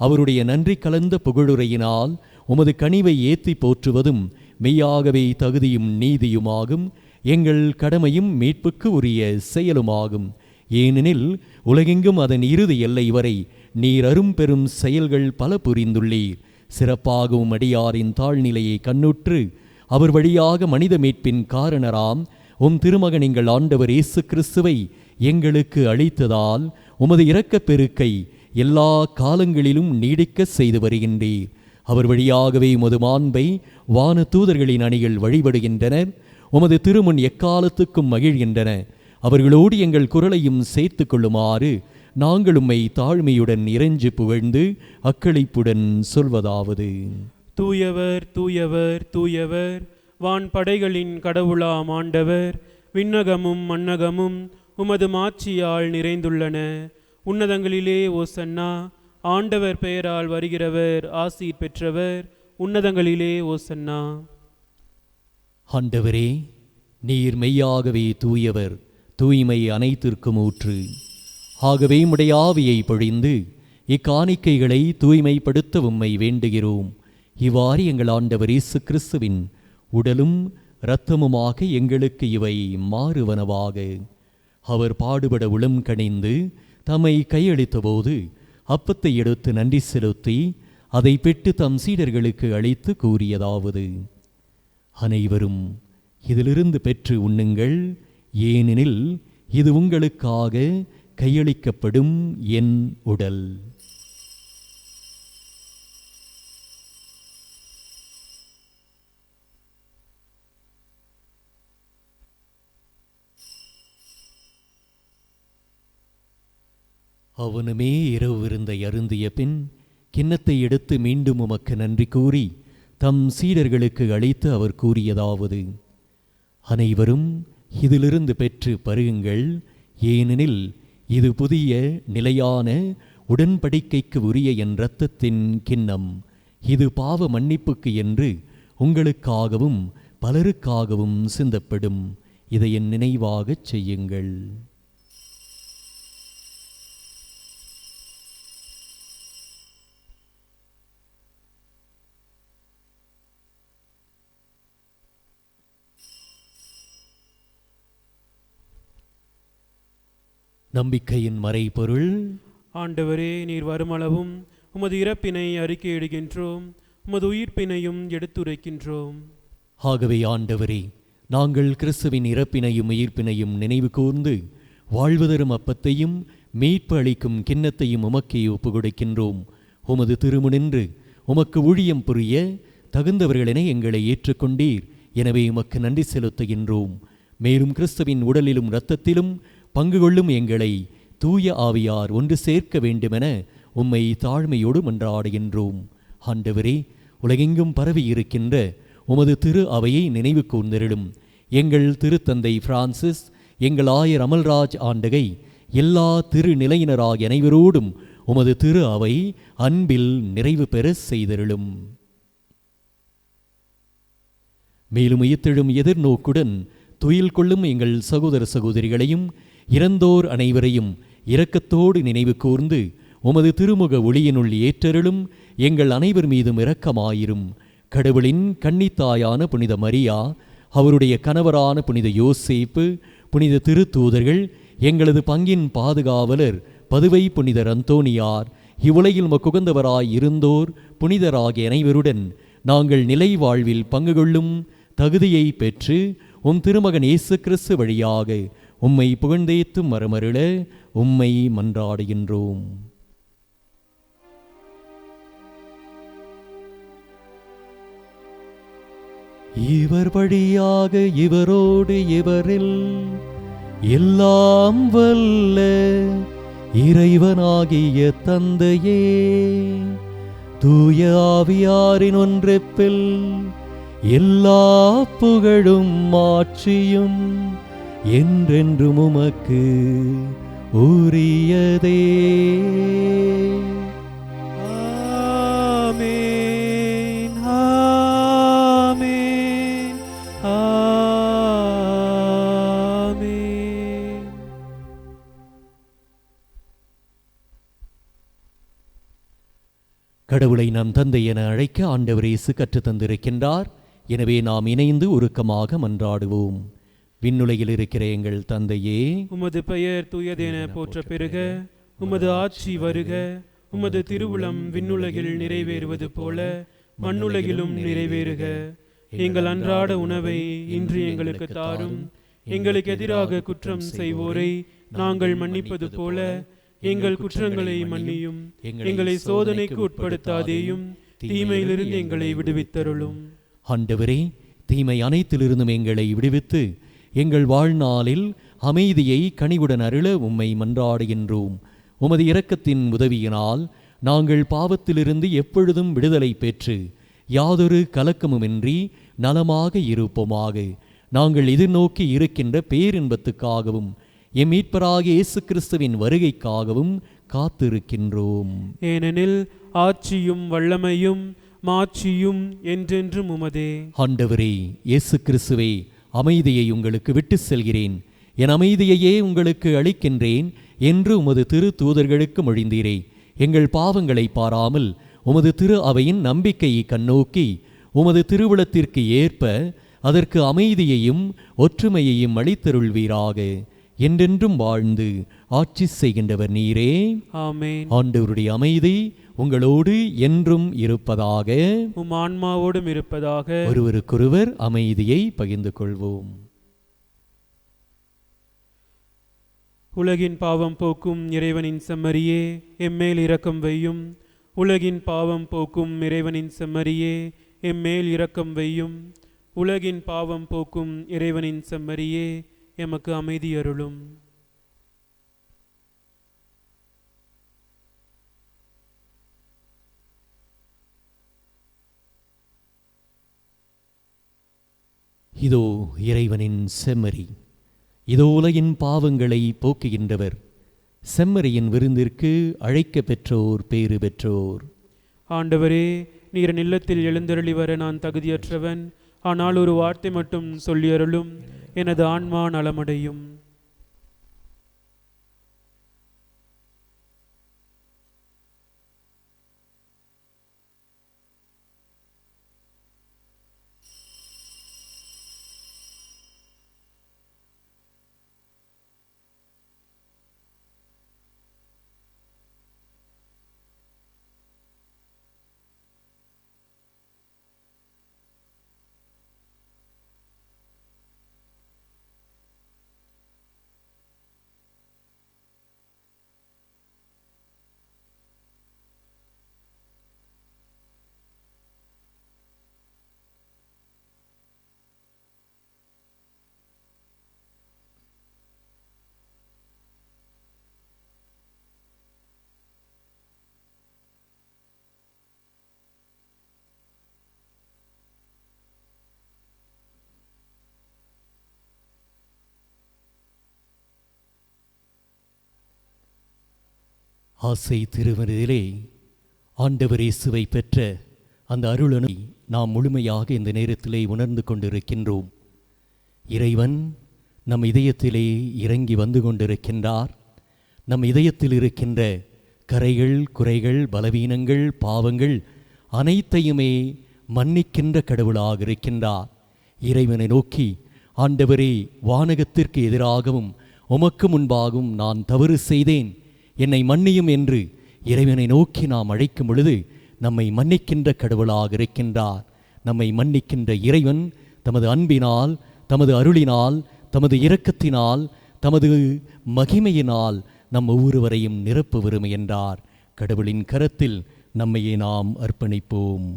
அவருடைய நன்றி கலந்த புகழுரையினால் உமது கனிவை ஏத்தி போற்றுவதும் மெய்யாகவே தகுதியும் நீதியுமாகும். எங்கள் கடமையும் மீட்புக்கு உரிய செயலுமாகும். ஏனெனில் உலகெங்கும் அதன் இறுதி எல்லை வரை நீர் அரும் பெரும் செயல்கள் பல புரிந்துள்ளீர். சிறப்பாகவும் அடியாரின் தாழ்நிலையை கண்ணுற்று அவர் வழியாக மனித மீட்பின் காரணராம் உம் திருமகன் எங்கள் ஆண்டவர் இயேசு கிறிஸ்துவை எங்களுக்கு அளித்ததால் உமது இரக்கப் பெருக்கை எல்லா காலங்களிலும் நீடிக்க செய்து வருகின்றீர். அவர் வழியாகவே உமது மாண்பை வான தூதர்களின் அணிகள் வழிபடுகின்றனர். உமது திருமுன் எக்காலத்துக்கும் மகிழ்கின்றன. அவர்களோடு எங்கள் குரலையும் சேர்த்து கொள்ளுமாறு நாங்கள் உம்மை தாழ்மையுடன் இறைஞ்சு புகழ்ந்து அக்களிப்புடன் சொல்வதாவது: தூயவர் தூயவர் தூயவர், வான் படைகளின் கடவுளாம் ஆண்டவர். விண்ணகமும் மண்ணகமும் உமது மாட்சியால் நிறைந்துள்ளன. உன்னதங்களிலே ஓசன்னா. ஆண்டவர் பெயரால் வருகிறவர் ஆசீர் பெற்றவர். உன்னதங்களிலே ஓசன்னா. ஆண்டவரே, நீர் மெய்யாகவே தூயவர், தூய்மை அனைத்திற்கும் ஊற்று. ஆகவே உம்முடைய ஆவியை பொழிந்து இக்காணிக்கைகளை தூய்மைப்படுத்த உம்மை வேண்டுகிறோம். இவ்வாறு எங்கள் ஆண்டவர் இயேசு கிறிஸ்துவின் உடலும் இரத்தமுமாக எங்களுக்கு இவை மாறுவனவாக. அவர் பாடுபட உளம் கனிந்து தம்மை கையளித்த போது அப்பத்தை எடுத்து நன்றி செலுத்தி அதை பெற்று தம் சீடர்களுக்கு அளித்து கூறியதாவது: அனைவரும் இதிலிருந்து பெற்று உண்ணுங்கள், ஏனெனில் இது உங்களுக்காக கையளிக்கப்படும் என் உடல். அவனுமே இரவு விருந்தை அருந்திய பின் கிண்ணத்தை எடுத்து மீண்டும் உமக்கு நன்றி கூறி தம் சீடர்களுக்கு அளித்து அவர் கூறியதாவது: அனைவரும் இதிலிருந்து பெற்று பருகுங்கள், ஏனெனில் இது புதிய நிலையான உடன்படிக்கைக்கு உரிய என் இரத்தத்தின் கிண்ணம். இது பாவ மன்னிப்புக்கு என்று உங்களுக்காகவும் பலருக்காகவும் சிந்தப்படும். இதை என் நினைவாகச் செய்யுங்கள். நம்பிக்கையின் மறைபொருள்: ஆண்டவரே, நீர் வருமளவும் உமது இறப்பினை அறிக்கையிடுகின்றோம், உமது உயிர்ப்பினையும் எடுத்துரைக்கின்றோம். ஆகவே ஆண்டவரே, நாங்கள் கிறிஸ்துவின் இறப்பினையும் உயிர்ப்பினையும் நினைவு கூர்ந்து வாழ்வதரும் அப்பத்தையும் மீட்பு அளிக்கும் கிண்ணத்தையும் உமக்கே ஒப்பு கொடுக்கின்றோம். உமது திருமுனின்று உமக்கு ஊழியம் புரிய தகுந்தவர்களென எங்களை ஏற்றுக்கொண்டீர். எனவே உமக்கு நன்றி செலுத்துகின்றோம். மேலும் கிறிஸ்துவின் உடலிலும் இரத்தத்திலும் பங்கு கொள்ளும் எங்களை தூய ஆவியார் ஒன்று சேர்க்க வேண்டுமென உம்மை தாழ்மையோடு மன்றாடுகின்றோம். ஆண்டவரே, உலகெங்கும் பரவி இருக்கின்ற உமது திரு அவையை நினைவு கூர்ந்தருளும். எங்கள் திருத்தந்தை பிரான்சிஸ், எங்கள் ஆயர் அமல்ராஜ் ஆண்டகை, எல்லா திருநிலையினராகிய அனைவரோடும் உமது திரு அவை அன்பில் நிறைவு பெற செய்தருளும். மேலும் உயிர்த்தெழும் எதிர்நோக்குடன் துயில் கொள்ளும் எங்கள் சகோதர சகோதரிகளையும் இறந்தோர் அனைவரையும் இரக்கத்தோடு நினைவு கூர்ந்து உமது திருமுக ஒளியினுள் ஏற்றருளும். எங்கள் அனைவர் மீதும் இரக்கமாயிரும். கடவுளின் கன்னித்தாயான புனித மரியா, அவருடைய கணவரான புனித யோசேப்பு, புனித திருத்தூதர்கள், எங்களது பங்கின் பாதுகாவலர் பதுவை புனிதர் அந்தோனியார், இவ்வுலகில் மக்குகந்தவராய் இருந்தோர் புனிதராகிய அனைவருடன் நாங்கள் நிலை வாழ்வில் பங்கு கொள்ளும் தகுதியை பெற்று உம் திருமகன் இயேசு கிறிஸ்து வழியாக உம்மை புகழ்ந்தேத்தும் மரமருள உம்மை மன்றாடுகின்றோம். இவர் வழியாக இவரோடு இவரில் எல்லாம் வல்ல இறைவனாகிய தந்தையே, தூய ஆவியாரின் ஒன்றிப்பில் எல்லா புகழும் மாட்சியும் என்றென்றும் உமக்கு உரியதே. ஆமென், ஆமென், ஆமென். கடவுளை நம் தந்தை என அழைக்க ஆண்டவர் இயேசு கற்றுத் தந்திருக்கின்றார். எனவே நாம் இணைந்து உருக்கமாக மன்றாடுவோம். விண்ணுலகில் இருக்கிற எங்கள் தந்தையே, உமது பெயர் தூயதென போற்ற பெருக, உமது ஆட்சி வருக, உமது திருவுளம் விண்ணுலகில் நிறைவேறுவது போல மண்ணுலகிலும் நிறைவேறுக. எங்கள் அன்றாட உணவை இன்று எங்களுக்கு தாரும். எங்களுக்கு எதிராக குற்றம் செய்வோரை நாங்கள் மன்னிப்பது போல எங்கள் குற்றங்களை மன்னியும். எங்களை சோதனைக்கு உட்படுத்தாதேயும், தீமையிலிருந்து எங்களை விடுவித்தருளும். ஆண்டவரே, தீமை அனைத்திலிருந்தும் எங்களை விடுவித்து எங்கள் வாழ்நாளில் அமைதியை கனிவுடன் அருள உம்மை மன்றாடுகின்றோம். உமது இரக்கத்தின் உதவியினால் நாங்கள் பாவத்திலிருந்து எப்பொழுதும் விடுதலை பெற்று யாதொரு கலக்கமுமின்றி நலமாக இருப்போமாக. நாங்கள் எதிர்நோக்கி இருக்கின்ற பேரின்பத்துக்காகவும் எம் மீட்பராகிய இயேசு கிறிஸ்துவின் வருகைக்காகவும் காத்திருக்கின்றோம். ஏனெனில் ஆட்சியும் வல்லமையும் மாட்சியும் என்றென்றும் உமதே. ஆண்டவரே இயேசு கிறிஸ்துவே, அமைதியை உங்களுக்கு விட்டு செல்கிறேன், என் அமைதியையே உங்களுக்கு அளிக்கின்றேன் என்று உமது திரு தூதர்களுக்கு மொழிந்தீரே. எங்கள் பாவங்களை பாராமல் உமது திரு அவையின் நம்பிக்கையை கண்ணோக்கி உமது திருவுளத்திற்கு ஏற்ப அதற்கு அமைதியையும் ஒற்றுமையையும் அளித்தருள்வீராக. என்றென்றும் வாழ்ந்து ஆட்சி செய்கின்றவர் நீரே. ஆமென். ஆண்டவருடைய அமைதி உங்களோடு என்றும் இருப்பதாக. உம் ஆன்மாவோடும் இருப்பதாக. ஒருவருக்கொருவர் அமைதியை பகிர்ந்து கொள்வோம். உலகின் பாவம் போக்கும் இறைவனின் செம்மறியே, எம்மேல் இரக்கம் வையும். உலகின் பாவம் போக்கும் இறைவனின் செம்மறியே, எம்மேல் இரக்கம் வையும். உலகின் பாவம் போக்கும் இறைவனின் செம்மறியே, எமக்கு அமைதி அருளும். இதோ இறைவனின் செம்மறி, இதோ உலகின் பாவங்களை போக்குகின்றவர். செம்மறியின் விருந்திற்கு அழைக்க பெற்றோர் பேறு பெற்றோர். ஆண்டவரே, நீர் நிலத்தில் எழுந்தருளி வர நான் தகுதியற்றவன். ஆனால் ஒரு வார்த்தை மட்டும் சொல்லியருளும், எனது ஆன்மா நலமடையும். ஆசை திருமணத்திலே ஆண்டவர் இயேசுவை பெற்ற அந்த அருளனை நாம் முழுமையாக இந்த நேரத்திலே உணர்ந்து கொண்டிருக்கின்றோம். இறைவன் நம் இதயத்திலே இறங்கி வந்து கொண்டிருக்கின்றார். நம் இதயத்தில் இருக்கின்ற கரைகள், குறைகள், பலவீனங்கள், பாவங்கள் அனைத்தையுமே மன்னிக்கின்ற கடவுளாக இருக்கின்றார். இறைவனை நோக்கி, ஆண்டவரே, வானகத்திற்கு எதிராகவும் உமக்கு முன்பாகவும் நான் தவறு செய்தேன், என்னை மன்னியும் என்று இறைவனை நோக்கி நாம் அழைக்கும் பொழுது நம்மை மன்னிக்கின்ற கடவுளாக இருக்கின்றார். நம்மை மன்னிக்கின்ற இறைவன் தமது அன்பினால், தமது அருளினால், தமது இரக்கத்தினால், தமது மகிமையினால் நம் ஒவ்வொருவரையும் நிரப்ப விரும்பு என்றார். கடவுளின் கரத்தில் நம்மையே நாம் அர்ப்பணிப்போம்.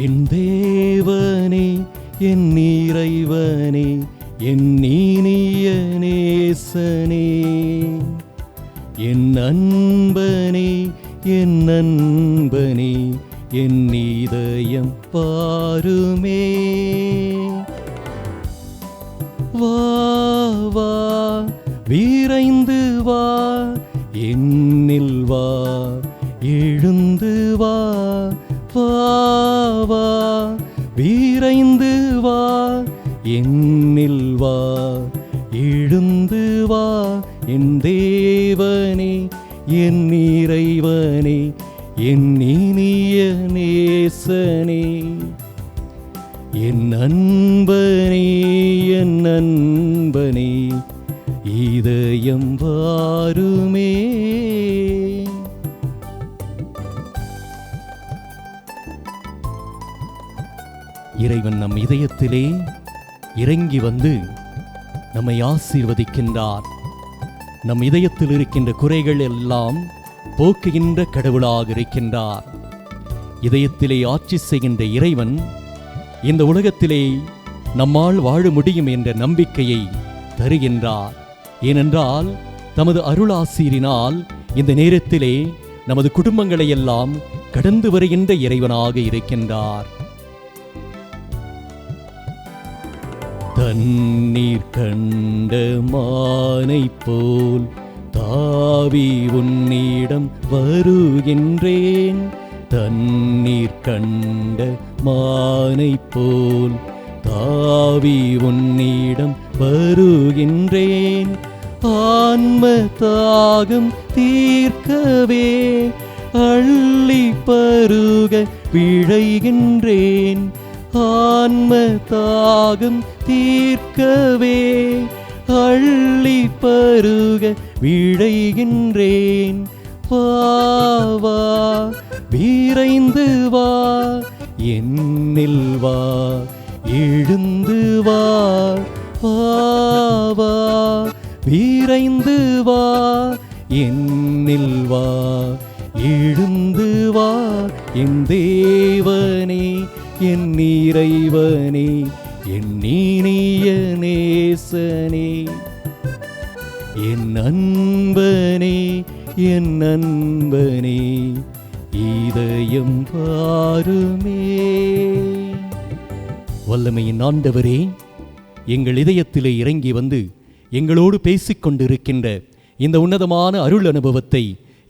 என் தேவனே, என் இறைவனே, என் இனிய நேசனே, என் அன்பனே, என் அன்பனே, என் இதயம் பாருமே. வா வா விரைந்து வா, என்னில் வா, எழுந்து வா. வா வா விரைந்து வா, என்னில் வா, எழுந்து வா. என் தேவனே, என் இறைவனே, என் இனிய நேசனே, என் அன்பனே, என் அன்பனே, இதயம் வாருமே. இறைவன் நம் இதயத்திலே இறங்கி வந்து நம்மை ஆசீர்வதிக்கின்றார். நம் இதயத்தில் இருக்கின்ற குறைகள் எல்லாம் போக்குகின்ற கடவுளாக இருக்கின்றார். இதயத்திலே ஆட்சி செய்கின்ற இறைவன் இந்த உலகத்திலே நம்மால் வாழ முடியும் என்ற நம்பிக்கையை தருகின்றார். ஏனென்றால் தமது அருளாசீரினால் இந்த நேரத்திலே நமது குடும்பங்களை எல்லாம் கடந்து வருகின்ற இறைவனாக இருக்கின்றார். தண்ணீர் கண்ட மானை போல் தாவி உன்னிடம் வருகின்றேன். தண்ணீர் கண்ட மானை போல் தாவி உன்னிடம் வருகின்றேன். ஆன்ம தாகம் தீர்க்கவே அள்ளி பருக விழைகின்றேன். ஆன்ம தாகம் தீர்க்கவே அள்ளி பருக விழைகின்றேன். வா வா விரைந்து வா, என்னில் வா, எழுந்து வா. வா வா விரைந்து வா, என்னில் வா, எழுந்து வா. என் தேவனே, என் இறைவனே, என் இனிய நேசனே, என் அன்பனே, என் அன்பனே, இதயம் பாருமே. வல்லமையின் ஆண்டவரே, எங்கள் இதயத்திலே இறங்கி வந்து எங்களோடு பேசிக்கொண்டிருக்கின்ற இந்த உன்னதமான அருள் அனுபவத்தை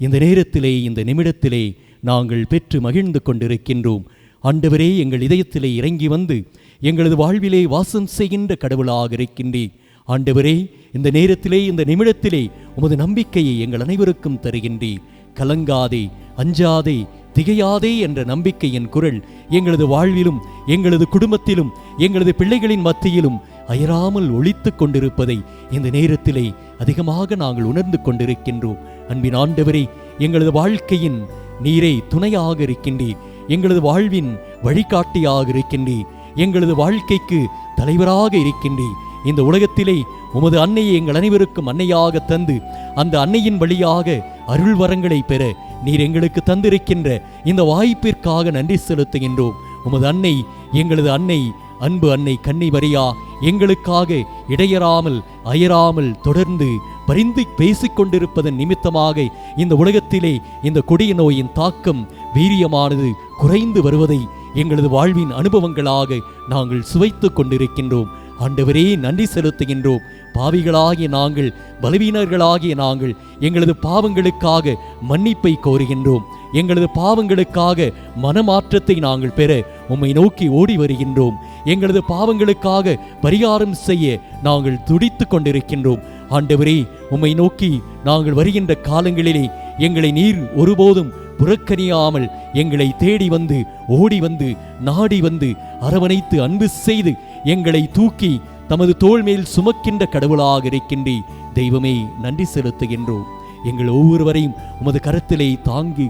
இந்த நேரத்திலே, இந்த நிமிடத்திலே நாங்கள் பெற்று மகிழ்ந்து கொண்டிருக்கின்றோம். ஆண்டவரே, எங்கள் இதயத்திலே இறங்கி வந்து எங்களது வாழ்விலே வாசம் செய்கின்ற கடவுளாக இருக்கின்றீர். ஆண்டவரே, இந்த நேரத்திலே, இந்த நிமிடத்திலே உமது நம்பிக்கையை எங்கள் அனைவருக்கும் தருகின்றீர். கலங்காதே, அஞ்சாதே, திகையாதே என்ற நம்பிக்கையின் குரல் எங்களது வாழ்விலும், எங்களது குடும்பத்திலும், எங்களது பிள்ளைகளின் மத்தியிலும் அயராமல் ஒலித்து கொண்டிருப்பதை இந்த நேரத்திலே அதிகமாக நாங்கள் உணர்ந்து கொண்டிருக்கின்றோம். அன்பின் ஆண்டவரே, எங்களது வாழ்க்கையின் நீரே துணையாக இருக்கின்றீர். எங்களது வாழ்வின் வழிகாட்டியாக இருக்கின்றீர். எங்களது வாழ்க்கைக்கு தலைவராக இருக்கின்றீர். இந்த உலகத்திலே உமது அன்னையை எங்கள் அனைவருக்கும் அன்னையாக தந்து அந்த அன்னையின் வழியாக அருள் வரங்களை பெற நீர் எங்களுக்கு தந்திருக்கின்ற இந்த வாய்ப்பிற்காக நன்றி செலுத்துகின்றோம். உமது அன்னை எங்களது அன்னை, அன்பு அன்னை கன்னி மரியா எங்களுக்காக இடையறாமல் அயராமல் தொடர்ந்து பரிந்து பேசிக் கொண்டிருப்பதன் நிமித்தமாக இந்த உலகத்திலே இந்த கொடிய நோயின் தாக்கம் வீரியமானது குறைந்து வருவதை எங்களது வாழ்வின் அனுபவங்களாக நாங்கள் சுவைத்துக் கொண்டிருக்கின்றோம். ஆண்டவரே, நன்றி செலுத்துகின்றோம். பாவிகளாகிய நாங்கள், பலவீனர்களாகிய நாங்கள் எங்களது பாவங்களுக்காக மன்னிப்பை கோருகின்றோம். எங்களது பாவங்களுக்காக மனமாற்றத்தை நாங்கள் பெற உம்மை நோக்கி ஓடி வருகின்றோம். எங்களது பாவங்களுக்காக பரிகாரம் செய்ய நாங்கள் துடித்துக் கொண்டிருக்கின்றோம். ஆண்டவரே, உம்மை நோக்கி நாங்கள் வருகின்ற காலங்களிலே எங்களை நீர் ஒருபோதும் புறக்கணியாமல் எங்களை தேடி வந்து, ஓடி வந்து, நாடி வந்து, அரவணைத்து அன்பு செய்து எங்களை தூக்கி தமது தோள் மேல் சுமக்கின்ற கடவுளாக இருக்கின்றே தெய்வமே, நன்றி செலுத்துகின்றோம். எங்கள் ஒவ்வொருவரையும் உமது கரத்திலே தாங்கி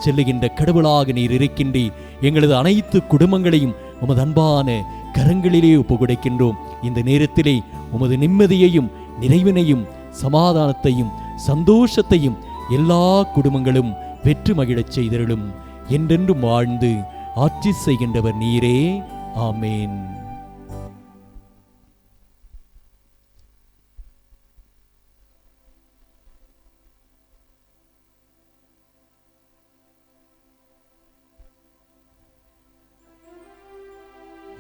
செல்லுகின்ற கடவுளாக நீர் இருக்கின்றே. எங்களது அனைத்து குடும்பங்களையும் உமது அன்பான கரங்களிலே ஒப்புக்கொடுக்கின்றோம். இந்த நேரத்திலே உமது நிம்மதியையும் நிறைவினையும் சமாதானத்தையும் சந்தோஷத்தையும் எல்லா குடும்பங்களும் பெற்று மகிழச் செய்தருளும். என்றென்றும் வாழ்ந்து ஆட்சி செய்கின்றவர் நீரே. ஆமேன்.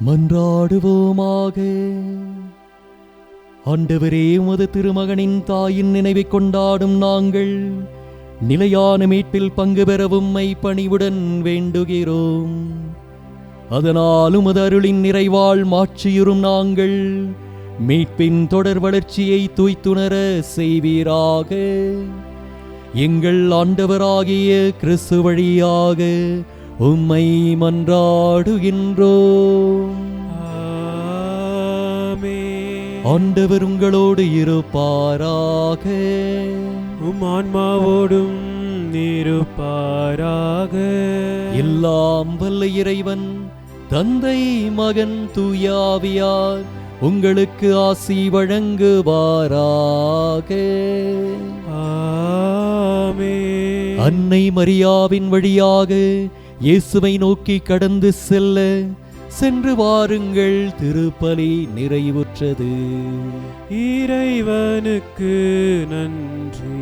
மன்றாடுவோமாக. ஆண்டவரே, உமது திருமகனின் தாயின் நினைவை கொண்டாடும் நாங்கள் நிலையான மீட்பில் பங்கு பெறவும் பணிவுடன் வேண்டுகிறோம். அதனால் உமது அருளின் நிறைவால் மாட்சியுறும் நாங்கள் மீட்பின் தொடர் வளர்ச்சியை தூய்த்துணர செய்வீராக. எங்கள் ஆண்டவராகிய கிறிஸ்து வழியாக உம்மை மன்றாடுகின்றோம். ஆண்டவர் உங்களோடு இருப்பாராக. உம் ஆன்மாவோடும் இருப்பாராக. எல்லாம் வல்ல இறைவன் தந்தை, மகன், தூய ஆவியார் உங்களுக்கு ஆசி வழங்குவாராக. ஆமென். அன்னை மரியாவின் வழியாக இயேசுவை நோக்கி கடந்து சென்று வாருங்கள். திருப்பலி நிறைவுற்றது. இறைவனுக்கு நன்றி.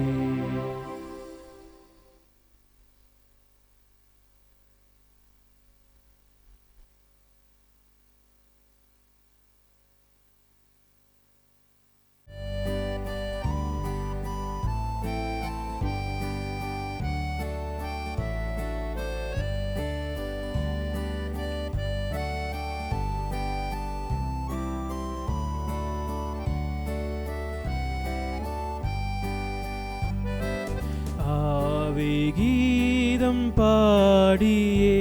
கீதம் பாடியே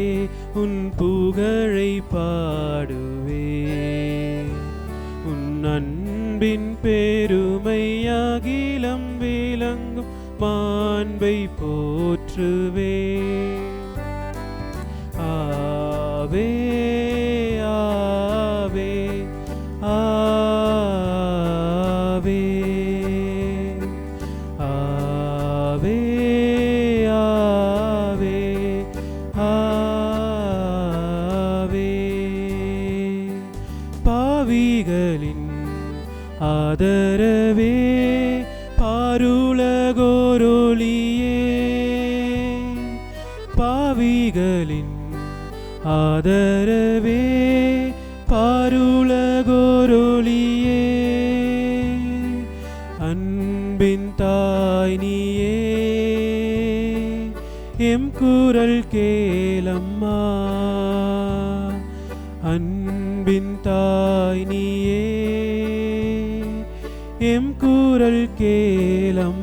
உன் புகழை பாடுவே. உன் அன்பின் பெருமை அகிலம் விளங்கும் மாண்பை போற்றுவே. ஆவே ஆவே ஆவே ஆவே பாவிகளின் ஆதரவே பாருலகோரொளியே. பாவிகளின் ஆதரவே பாருலகோரொளியே. அன்பின் தாய் நீயே, எம் குரல் கேளம்மா. அன்பின் தாய் நீயே, எம் குரல் கேளம்மா.